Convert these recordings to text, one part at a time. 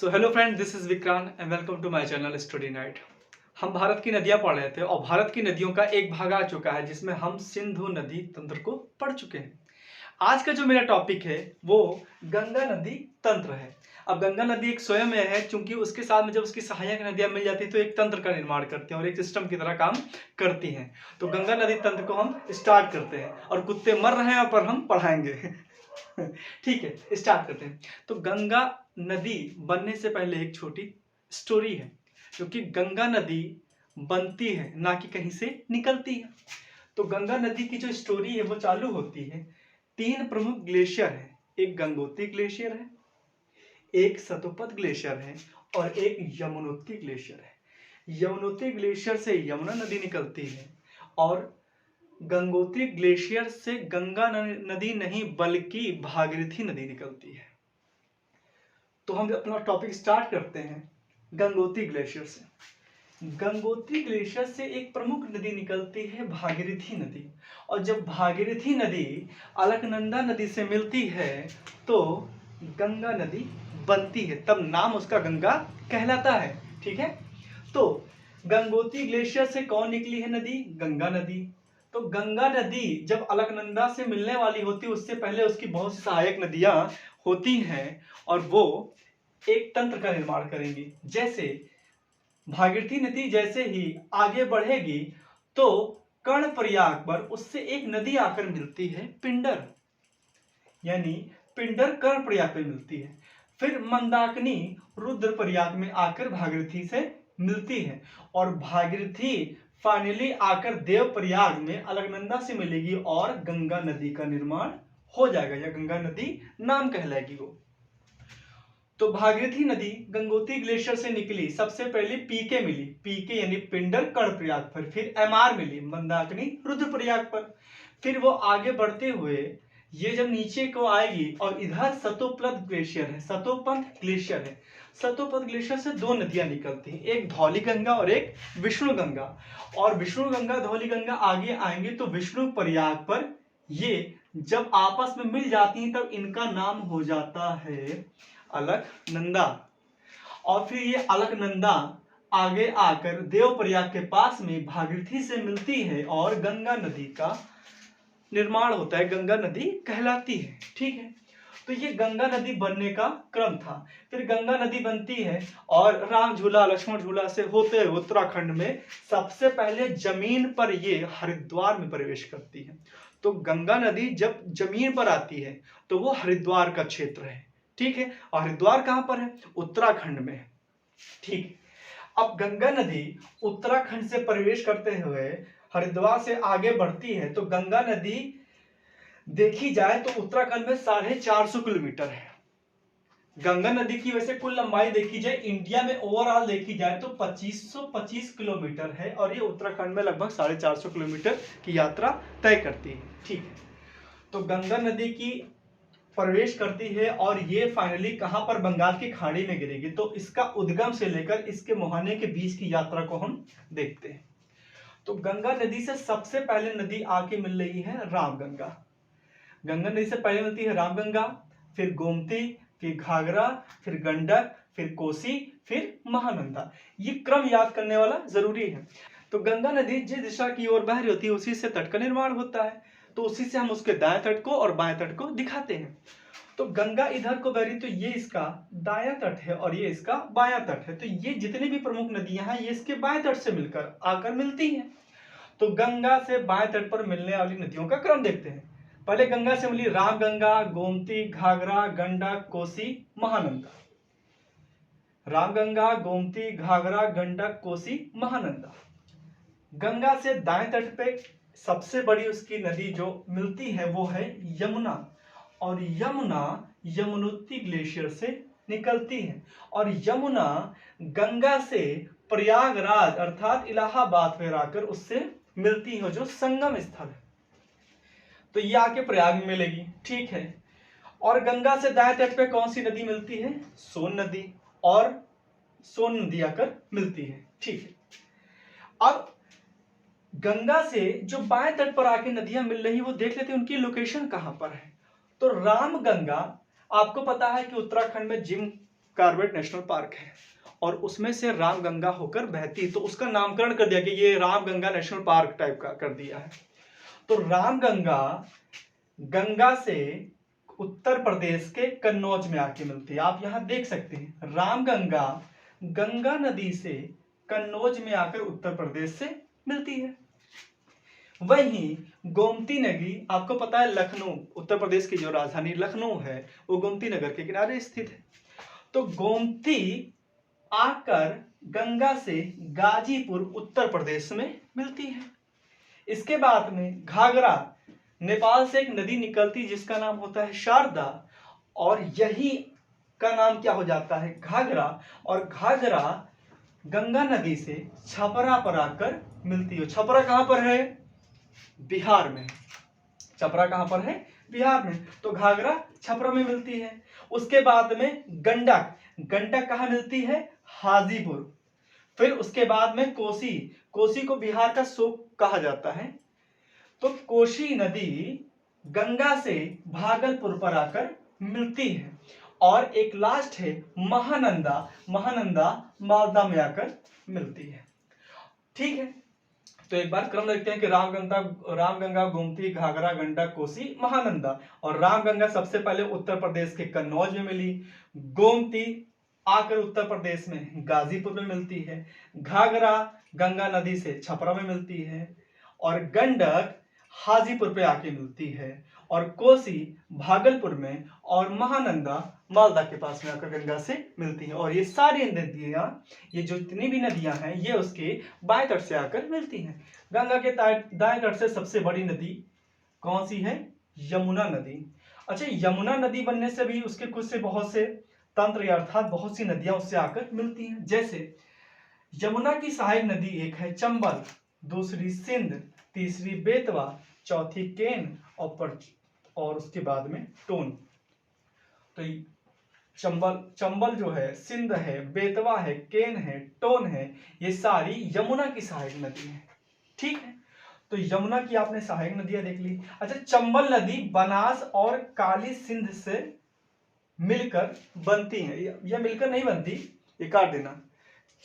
So hello friend, this is Vikrant and welcome to my channel study night. हम भारत की नदियां पढ़ रहे थे और भारत की नदियों का एक भाग आ चुका है जिसमें हम सिंधु नदी तंत्र को पढ़ चुके हैं। आज का जो मेरा टॉपिक है वो गंगा नदी तंत्र है। अब गंगा नदी एक स्वयं में है, क्योंकि उसके साथ में जब उसकी सहायक नदियां मिल जाती है तो एक तंत्र का निर्माण करते हैं और एक सिस्टम की तरह काम करती हैं। तो गंगा नदी तंत्र को हम स्टार्ट करते हैं और कुत्ते मर रहे हैं पर हम पढ़ाएंगे। ठीक है, स्टार्ट करते हैं। तो गंगा नदी बनने से पहले एक छोटी स्टोरी है, क्योंकि गंगा नदी बनती है ना कि कहीं से निकलती है। तो गंगा नदी की जो स्टोरी है वो चालू होती है, तीन प्रमुख ग्लेशियर है। एक गंगोत्री ग्लेशियर है, एक सतोपत ग्लेशियर है और एक यमुनोत्री ग्लेशियर है। यमुनोत्री ग्लेशियर से यमुना नदी निकलती है और गंगोत्री ग्लेशियर से गंगा नदी नहीं बल्कि भागीरथी नदी निकलती है। तो हम अपना टॉपिक स्टार्ट करते हैं गंगोत्री ग्लेशियर से। गंगोत्री ग्लेशियर से एक प्रमुख नदी निकलती है भागीरथी नदी, और जब भागीरथी नदी अलकनंदा नदी से मिलती है तो गंगा नदी बनती है, तब नाम उसका गंगा कहलाता है। ठीक है, तो गंगोत्री ग्लेशियर से कौन निकली है नदी? गंगा नदी। तो गंगा नदी जब अलकनंदा से मिलने वाली होती है उससे पहले उसकी बहुत सी सहायक नदियां होती हैं और वो एक तंत्र का निर्माण करेंगी। जैसे भागीरथी नदी जैसे ही आगे बढ़ेगी तो कर्णप्रयाग पर उससे एक नदी आकर मिलती है पिंडर, यानी पिंडर कर्णप्रयाग पे मिलती है। फिर मंदाकिनी रुद्रप्रयाग में आकर भागीरथी से मिलती है और भागीरथी फाइनली आकर देवप्रयाग में अलकनंदा से मिलेगी और गंगा नदी का निर्माण हो जाएगा, या गंगा नदी नाम कहलाएगी वो। तो भागीरथी नदी गंगोत्री ग्लेशियर से निकली, सबसे पहले पीके मिली, पीके यानी पिंडर कर्णप्रयाग पर, फिर एमआर मिली मंदाकिनी रुद्रप्रयाग पर। फिर वो आगे बढ़ते हुए ये जब नीचे को आएगी और इधर सतोपंत ग्लेशियर है, सतोपंत ग्लेशियर है। सतोपंत ग्लेशियर से दो नदियां निकलती हैं, एक धौली गंगा और एक विष्णु गंगा। और विष्णु गंगा धौली गंगा आगे आएंगे तो विष्णु प्रयाग पर ये जब आपस में मिल जाती हैं तब इनका नाम हो जाता है अलकनंदा। और फिर ये अलकनंदा आगे आकर देवप्रयाग के पास में भागीरथी से मिलती है और गंगा नदी का निर्माण होता है, गंगा नदी कहलाती है। ठीक है, तो ये गंगा नदी बनने का क्रम था। फिर गंगा नदी बनती है और राम झूला लक्ष्मण झूला से होते हुए उत्तराखंड में सबसे पहले जमीन पर ये हरिद्वार में प्रवेश करती है। तो गंगा नदी जब जमीन पर आती है तो वो हरिद्वार का क्षेत्र है। ठीक है, और हरिद्वार कहां पर है? उत्तराखंड में। ठीक, अब गंगा नदी उत्तराखंड से प्रवेश करते हुए हरिद्वार से आगे बढ़ती है। तो गंगा नदी देखी जाए तो उत्तराखंड में 450 किलोमीटर है। गंगा नदी की वैसे कुल लंबाई देखी जाए इंडिया में ओवरऑल देखी जाए तो 2525 किलोमीटर है और ये उत्तराखंड में लगभग 450 किलोमीटर की यात्रा तय करती है। ठीक है, तो गंगा नदी की प्रवेश करती है और ये फाइनली कहां पर? बंगाल की खाड़ी में गिरेगी। तो इसका उद्गम से लेकर इसके मुहाने के बीच की यात्रा को हम देखते हैं। तो गंगा नदी से सबसे पहले नदी आके मिल रही है रामगंगा। गंगा नदी से पहले मिलती है रामगंगा, फिर गोमती, फिर घाघरा, फिर गंडक, फिर कोसी, फिर महानंदा। ये क्रम याद करने वाला जरूरी है। तो गंगा नदी जिस दिशा की ओर बह रही होती है उसी से तट का निर्माण होता है, तो उसी से हम उसके दाएं तट को और बाएं तट को दिखाते हैं। तो गंगा इधर को बह रही तो ये इसका दायां तट है और ये इसका बायां तट है। तो ये जितनी भी प्रमुख नदियां हैं ये इसके बाएं तट से मिलकर आकर मिलती हैं। तो गंगा से बाएं तट पर मिलने वाली नदियों का क्रम देखते हैं। पहले गंगा से मिली रामगंगा, गोमती, घाघरा, गंडक, कोसी, महानंदा। रामगंगा, गोमती, घाघरा, गंडक, कोसी, महानंदा। गंगा से दाएं तट पे सबसे बड़ी उसकी नदी जो मिलती है वो है यमुना, और यमुना यमुनोत्री ग्लेशियर से निकलती है और यमुना गंगा से प्रयागराज अर्थात इलाहाबाद में आकर उससे मिलती है जो संगम स्थल है। तो ये आके प्रयाग में मिलेगी। ठीक है, और गंगा से दाएं तट पे कौन सी नदी मिलती है? सोन नदी, और सोन नदी आकर मिलती है। ठीक है, अब गंगा से जो बाएं तट पर आके नदियां मिल रही वो देख लेते हैं उनकी लोकेशन कहां पर है। तो रामगंगा आपको पता है कि उत्तराखंड में जिम कार्बेट नेशनल पार्क है और उसमें से रामगंगा होकर बहती, तो उसका नामकरण कर दिया कि ये रामगंगा नेशनल पार्क टाइप का कर दिया है। तो रामगंगा गंगा से उत्तर प्रदेश के कन्नौज में आके मिलती है। आप यहां देख सकते हैं रामगंगा गंगा नदी से कन्नौज में आकर उत्तर प्रदेश से मिलती है। वहीं गोमती नदी, आपको पता है लखनऊ, उत्तर प्रदेश की जो राजधानी लखनऊ है वो गोमती नगर के किनारे स्थित है। तो गोमती आकर गंगा से गाजीपुर उत्तर प्रदेश में मिलती है। इसके बाद में घाघरा, नेपाल से एक नदी निकलती जिसका नाम होता है शारदा, और यही का नाम क्या हो जाता है घाघरा, और घाघरा गंगा नदी से छपरा पर आकर मिलती है। छपरा कहां पर है? बिहार में। छपरा कहां पर है? बिहार में। तो घाघरा छपरा में मिलती है। उसके बाद में गंडक, गंडक कहां मिलती है? हाजीपुर। फिर उसके बाद में कोसी, कोसी को बिहार का शोक कहा जाता है। तो कोसी नदी गंगा से भागलपुर पर आकर मिलती है। और एक लास्ट है महानंदा, महानंदा मालदा में आकर मिलती है। ठीक है, तो एक बार क्रम देखते हैं कि रामगंगा, गोमती, घाघरा, गंडक, कोसी, महानंदा। और रामगंगा सबसे पहले उत्तर प्रदेश के कन्नौज में मिली, गोमती आकर उत्तर प्रदेश में गाजीपुर में मिलती है, घाघरा गंगा नदी से छपरा में मिलती है, और गंडक हाजीपुर पे आके मिलती है, और कोसी भागलपुर में, और महानंदा मालदा के पास में आकर गंगा से मिलती है। और ये सारी नदियां, ये जो जितनी भी नदियां हैं ये उसके बाएं तट से आकर मिलती हैं। गंगा के दाएं तट से सबसे बड़ी नदी कौन सी है? यमुना नदी। अच्छा, यमुना नदी बनने से भी उसके कुछ से बहुत से तंत्र अर्थात बहुत सी नदियां उससे आकर मिलती हैं। जैसे यमुना की सहायक नदी एक है चंबल, दूसरी सिंध, तीसरी बेतवा, चौथी केन, और उसके बाद में टोन। तो चंबल जो है, सिंध है, बेतवा है, केन है, टोन है, ये सारी यमुना की सहायक नदी है। ठीक है, तो यमुना की आपने सहायक नदियां देख ली। अच्छा, चंबल नदी बनास और काली सिंध से मिलकर बनती है, या मिलकर नहीं बनती, ये काट देना।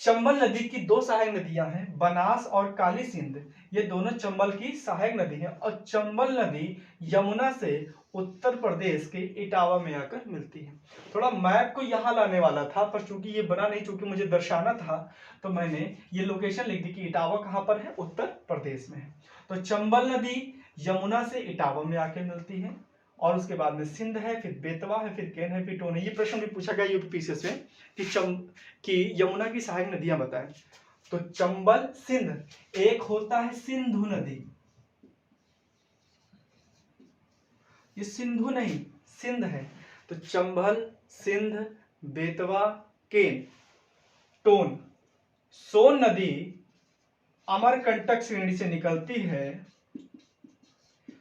चंबल नदी की दो सहायक नदियां हैं, बनास और काली सिंध, ये दोनों चंबल की सहायक नदी है। और चंबल नदी यमुना से उत्तर प्रदेश के इटावा में आकर मिलती है। थोड़ा मैप को यहां लाने वाला था, पर चूंकि ये बना नहीं, चूंकि मुझे दर्शाना था, तो मैंने ये लोकेशन लिख दी कि इटावा कहां पर है? उत्तर प्रदेश में है। तो चंबल नदी यमुना से इटावा में आकर मिलती है, और उसके बाद में सिंध है, फिर बेतवा है, फिर केन है, फिर टोन है। ये प्रश्न भी पूछा गया यूपीपीसीएस में कि यमुना की सहायक नदियां बताएं। तो चंबल, सिंध, एक होता है सिंधु नदी, ये सिंधु नहीं सिंध है। तो चंबल, सिंध, बेतवा, केन, टोन। सोन नदी अमरकंटक श्रेणी से निकलती है,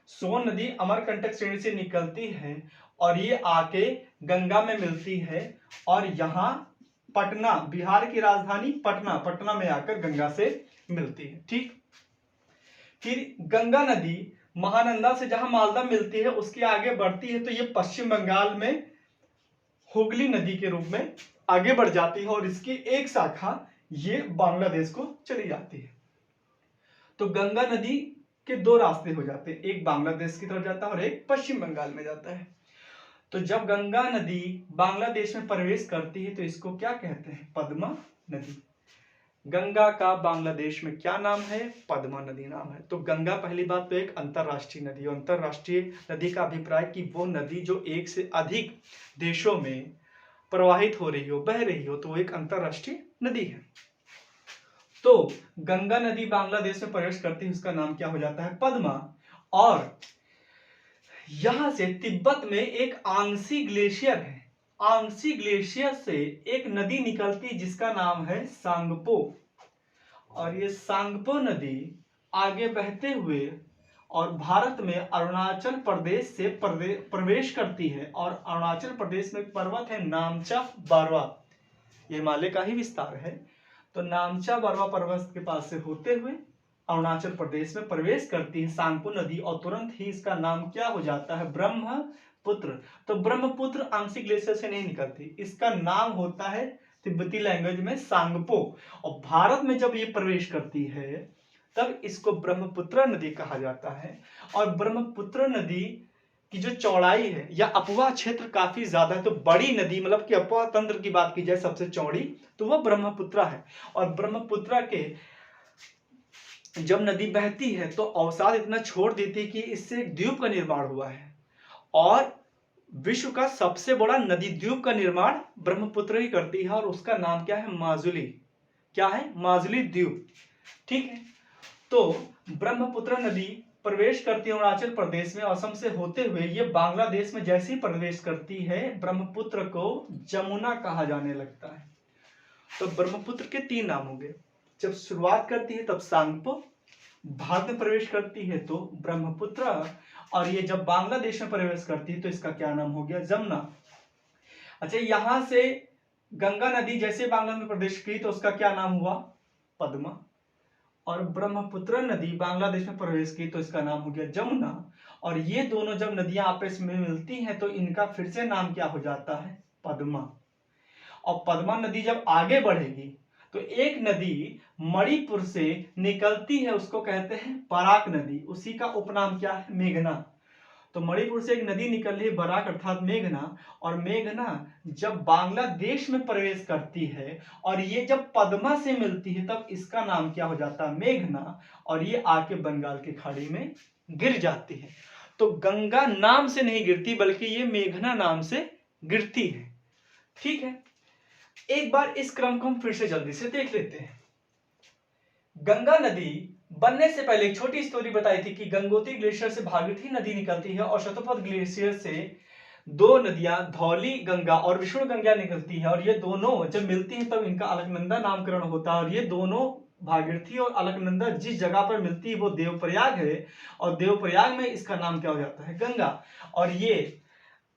सोन नदी अमरकंटक श्रेणी से निकलती है, और ये आके गंगा में मिलती है, और यहां पटना, बिहार की राजधानी पटना में आकर गंगा से मिलती है। ठीक, फिर गंगा नदी महानंदा से जहां मालदा मिलती है उसके आगे बढ़ती है, तो ये पश्चिम बंगाल में हुगली नदी के रूप में आगे बढ़ जाती है, और इसकी एक शाखा ये बांग्लादेश को चली जाती है। तो गंगा नदी के दो रास्ते हो जाते हैं, एक बांग्लादेश की तरफ जाता है और एक पश्चिम बंगाल में जाता है। तो जब गंगा नदी बांग्लादेश में प्रवेश करती है तो इसको क्या कहते हैं? पद्मा नदी। गंगा का बांग्लादेश में क्या नाम है? पद्मा नदी नाम है। तो गंगा पहली बात तो एक अंतरराष्ट्रीय नदी है। अंतरराष्ट्रीय नदी का अभिप्राय कि वो नदी जो एक से अधिक देशों में प्रवाहित हो रही हो, बह रही हो, तो वो एक अंतरराष्ट्रीय नदी है। तो गंगा नदी बांग्लादेश में प्रवेश करती है, उसका नाम क्या हो जाता है? पद्मा। और यहां से तिब्बत में एक आंगसी ग्लेशियर है, आंगसी ग्लेशियर से एक नदी निकलती जिसका नाम है सांगपो, और ये सांगपो नदी आगे बहते हुए और भारत में अरुणाचल प्रदेश से प्रवेश करती है, और अरुणाचल प्रदेश में एक पर्वत है नामचा बारवा, ये हिमालय का ही विस्तार है। तो नामचा बारवा पर्वत के पास से होते हुए अरुणाचल प्रदेश में प्रवेश करती है सांगपो नदी, और तुरंत ही इसका नाम क्या हो जाता है? ब्रह्मपुत्र ब्रह्मपुत्र। तो ब्रह्मपुत्र आंशिक ग्लेशियर से नहीं निकलती, इसका नाम होता है तिब्बती लैंग्वेज में सांगपो। और भारत में जब ये प्रवेश करती है तब इसको ब्रह्मपुत्र नदी कहा जाता है। और ब्रह्मपुत्र नदी की जो चौड़ाई है या अपवाह क्षेत्र काफी ज्यादा है। तो बड़ी नदी मतलब कि अपवाह तंत्र की बात की जाए सबसे चौड़ी तो वह ब्रह्मपुत्र है। और ब्रह्मपुत्र के जब नदी बहती है तो अवसाद इतना छोड़ देती है कि इससे एक द्वीप का निर्माण हुआ है। और विश्व का सबसे बड़ा नदी द्वीप का निर्माण ब्रह्मपुत्र ही करती है और उसका नाम क्या है? माजुली। क्या है? माजुली द्वीप। ठीक है, तो ब्रह्मपुत्र नदी प्रवेश करती है अरुणाचल प्रदेश में असम से होते हुए ये बांग्लादेश में जैसे ही प्रवेश करती है ब्रह्मपुत्र को जमुना कहा जाने लगता है। तो ब्रह्मपुत्र के 3 नाम होंगे, जब शुरुआत करती है तब सांगपो, बाद में प्रवेश करती है तो ब्रह्मपुत्र, और ये जब बांग्लादेश में प्रवेश करती है तो इसका क्या नाम हो गया? जमुना। अच्छा, यहां से गंगा नदी जैसे बांग्ला में प्रवेश की तो उसका क्या नाम हुआ? पद्मा। और ब्रह्मपुत्र नदी बांग्लादेश में प्रवेश की तो इसका नाम हो गया जमुना। और ये दोनों जब नदियां आपस में मिलती हैं तो इनका फिर से नाम क्या हो जाता है? पद्मा। और पद्मा नदी जब आगे बढ़ेगी तो एक नदी मणिपुर से निकलती है, उसको कहते हैं बराक नदी, उसी का उपनाम क्या है? मेघना। तो मणिपुर से एक नदी निकल रही है बराक अर्थात मेघना, और मेघना जब बांग्लादेश में प्रवेश करती है और ये जब पद्मा से मिलती है तब इसका नाम क्या हो जाता है? मेघना। और ये आके बंगाल की खाड़ी में गिर जाती है। तो गंगा नाम से नहीं गिरती बल्कि ये मेघना नाम से गिरती है। ठीक है, एक बार इस क्रम को हम फिर से जल्दी से देख लेते हैं। गंगा नदी बनने से पहले एक छोटी स्टोरी बताई थी कि गंगोत्री ग्लेशियर से भागीरथी नदी निकलती है और शतपथ ग्लेशियर से 2 नदियां धौली गंगा और विष्णु गंगा निकलती है। और ये दोनों जब मिलती हैं तब इनका अलकनंदा नामकरण होता है। और ये दोनों भागीरथी और अलकनंदा जिस जगह पर मिलती है वो देवप्रयाग है, और देवप्रयाग में इसका नाम क्या हो जाता है? गंगा। और ये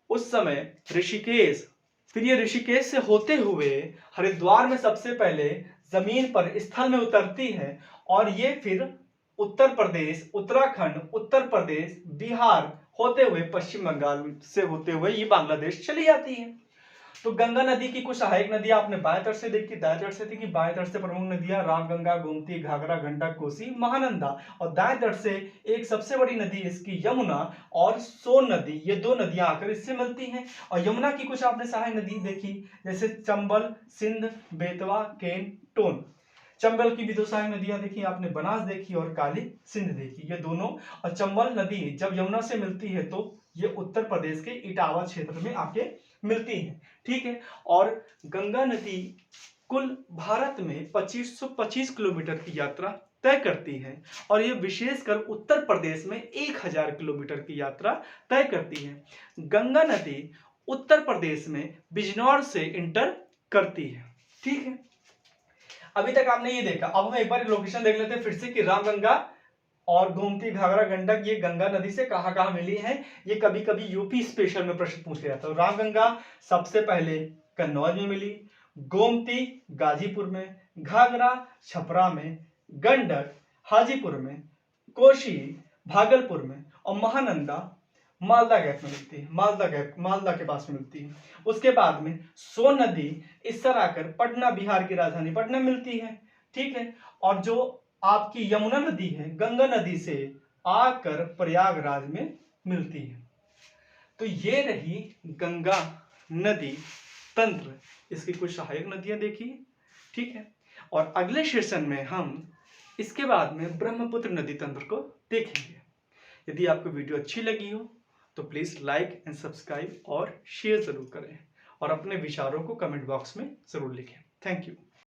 उस समय ऋषिकेश, फिर ये ऋषिकेश से होते हुए हरिद्वार में सबसे पहले जमीन पर स्थल में उतरती है, और ये फिर उत्तर प्रदेश, उत्तराखंड, उत्तर प्रदेश, बिहार होते हुए पश्चिम बंगाल से होते हुए ये बांग्लादेश चली जाती है। तो गंगा नदी की कुछ सहायक नदियां आपने बाएं तट से देखी, दाएं तट से देखी। बाएं तट से प्रमुख नदियां रामगंगा, गोमती, घाघरा, गंडक, कोसी, महानंदा। और दाएं तट से एक सबसे बड़ी नदी इसकी यमुना और सोन नदी, ये 2 नदियां आकर इससे मिलती हैं। और यमुना की कुछ आपने सहायक नदी देखी जैसे चंबल, सिंध, बेतवा, केन, टोन। चंबल की भी 2 सहायक नदियां देखी आपने, बनास देखी और काली सिंध देखी, ये दोनों। और चंबल नदी जब यमुना से मिलती है तो ये उत्तर प्रदेश के इटावा क्षेत्र में आके मिलती है। ठीक है, और गंगा नदी कुल भारत में 2525 किलोमीटर की यात्रा तय करती है, और ये विशेषकर उत्तर प्रदेश में 1000 किलोमीटर की यात्रा तय करती है। गंगा नदी उत्तर प्रदेश में बिजनौर से इंटर करती है। ठीक है, अभी तक आपने ये देखा। अब हम एक बार लोकेशन देख लेते हैं फिर से कि रामगंगा और गोमती, घाघरा, गंडक ये गंगा नदी से कहां मिली है। ये कभी कभी यूपी स्पेशल में प्रश्न पूछ लिया था। रामगंगा सबसे पहले कन्नौज में मिली, गोमती गाजीपुर में, घाघरा छपरा में, गंडक हाजीपुर में, कोशी भागलपुर में, और महानंदा मालदा गैप में मिलती है। मालदा के पास में मिलती है। उसके बाद में सोन नदी इस तरह आकर पटना, बिहार की राजधानी पटना मिलती है। ठीक है, और जो आपकी यमुना नदी है गंगा नदी से आकर प्रयागराज में मिलती है। तो ये रही गंगा नदी तंत्र, इसकी कुछ सहायक नदियां देखी। ठीक है, और अगले सेशन में हम इसके बाद में ब्रह्मपुत्र नदी तंत्र को देखेंगे। यदि आपको वीडियो अच्छी लगी हो तो प्लीज लाइक एंड सब्सक्राइब और शेयर जरूर करें, और अपने विचारों को कमेंट बॉक्स में जरूर लिखें। Thank you.